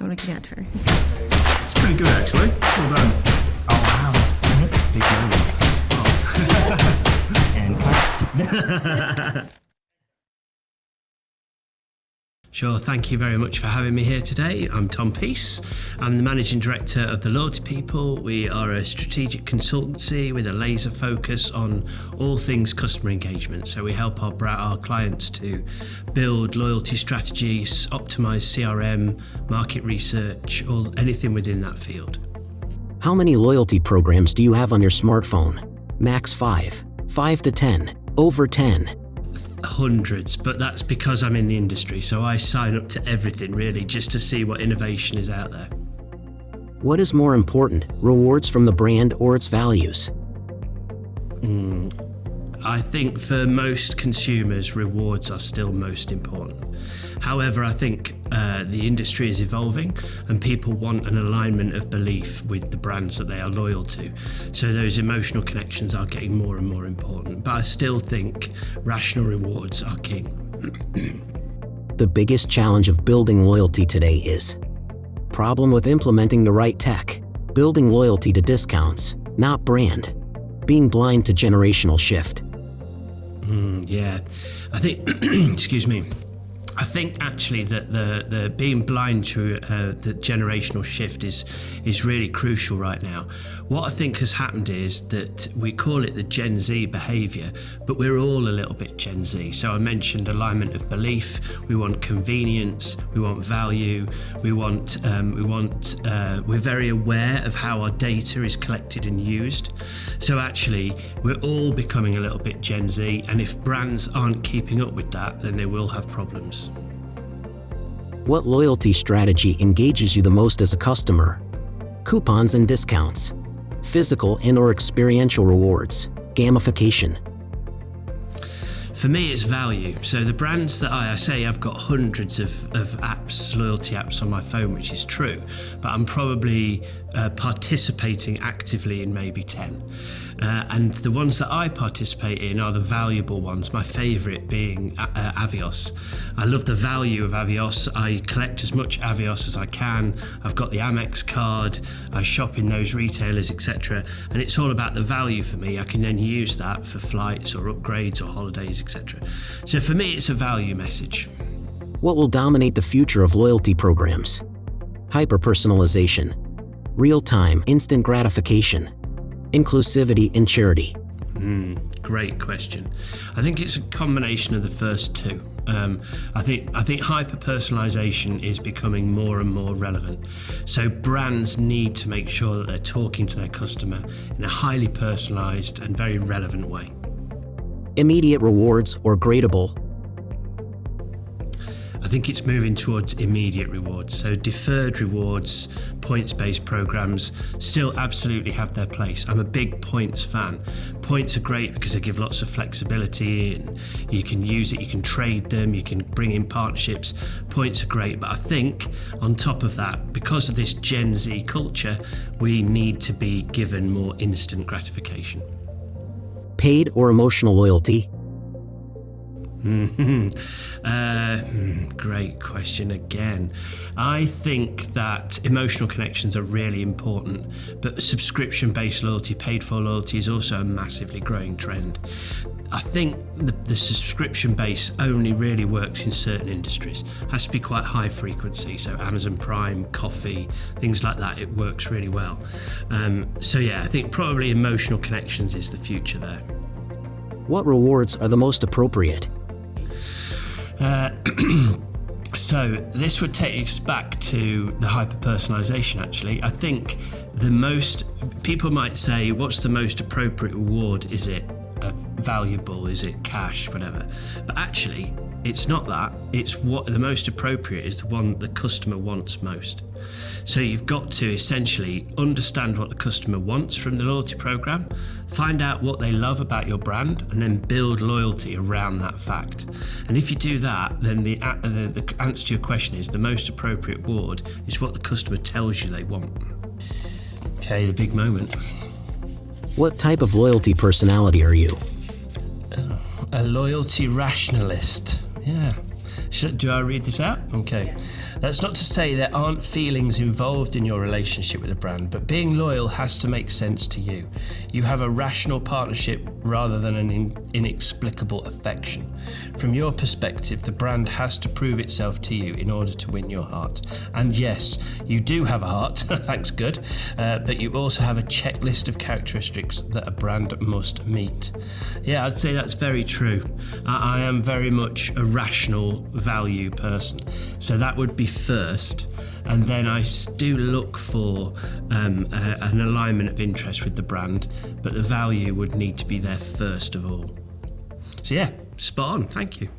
I'm looking at her. It's pretty good, actually. Well done. Oh, wow. Big moment. And cut. Sure, thank you very much for having me here today. I'm Tom Peace. I'm the Managing Director of The Loyalty People. We are a strategic consultancy with a laser focus on all things customer engagement. So we help our clients to build loyalty strategies, optimise CRM, market research, or anything within that field. How many loyalty programs do you have on your smartphone? Max 5, 5 to 10, over 10. Hundreds, but that's because I'm in the industry, so I sign up to everything really just to see what innovation is out there. What is more important, rewards from the brand or its values? I think for most consumers, rewards are still most important. However, I think the industry is evolving and people want an alignment of belief with the brands that they are loyal to. So those emotional connections are getting more and more important. But I still think rational rewards are king. The biggest challenge of building loyalty today is problem with implementing the right tech, building loyalty to discounts, not brand, being blind to generational shift. Yeah, I think, excuse me, I think actually that the being blind to the generational shift is really crucial right now. What I think has happened is that we call it the Gen Z behaviour, but we're all a little bit Gen Z. So I mentioned alignment of belief. We want convenience. We want value. We're very aware of how our data is collected and used. So actually, we're all becoming a little bit Gen Z, and if brands aren't keeping up with that, then they will have problems. What loyalty strategy engages you the most as a customer? Coupons and discounts, physical and/or experiential rewards, gamification. For me, it's value. So the brands that I say I've got hundreds of apps, loyalty apps on my phone, which is true, but I'm probably participating actively in maybe 10. And the ones that I participate in are the valuable ones, my favourite being Avios. I love the value of Avios. I collect as much Avios as I can. I've got the Amex card. I shop in those retailers, etc. And it's all about the value for me. I can then use that for flights or upgrades or holidays, etc. So for me, it's a value message. What will dominate the future of loyalty programs? Hyper-personalization, real-time, instant gratification, inclusivity and charity. Great question. I think it's a combination of the first two. I think hyper-personalization is becoming more and more relevant. So brands need to make sure that they're talking to their customer in a highly personalized and very relevant way. Immediate rewards or gradable. I think it's moving towards immediate rewards. So deferred rewards, points-based programs still absolutely have their place. I'm a big points fan. Points are great because they give lots of flexibility and you can use it, you can trade them, you can bring in partnerships. Points are great, but I think on top of that, because of this Gen Z culture, we need to be given more instant gratification. Paid or emotional loyalty? Great question again. I think that emotional connections are really important, but subscription-based loyalty, paid-for loyalty is also a massively growing trend. I think the subscription base only really works in certain industries. It has to be quite high frequency, so Amazon Prime, coffee, things like that, it works really well. So yeah, I think probably emotional connections is the future there. What rewards are the most appropriate? So this would take us back to the hyper-personalization actually. I think people might say, what's the most appropriate reward? Is it valuable? Is it cash? Whatever. But actually, it's not that. It's what the most appropriate is the one the customer wants most. So you've got to essentially understand what the customer wants from the loyalty program, find out what they love about your brand, and then build loyalty around that fact. And if you do that, then the answer to your question is the most appropriate reward is what the customer tells you they want. Okay, the big moment. What type of loyalty personality are you? A loyalty rationalist. Yeah. Do I read this out? Okay. That's not to say there aren't feelings involved in your relationship with a brand, but being loyal has to make sense to you. You have a rational partnership rather than an inexplicable affection. From your perspective, the brand has to prove itself to you in order to win your heart. And yes, you do have a heart, thanks good, but you also have a checklist of characteristics that a brand must meet. Yeah, I'd say that's very true. I am very much a rational value person, so that would be first, and then I do look for an alignment of interest with the brand, but the value would need to be there first of all. So yeah, spot on, thank you.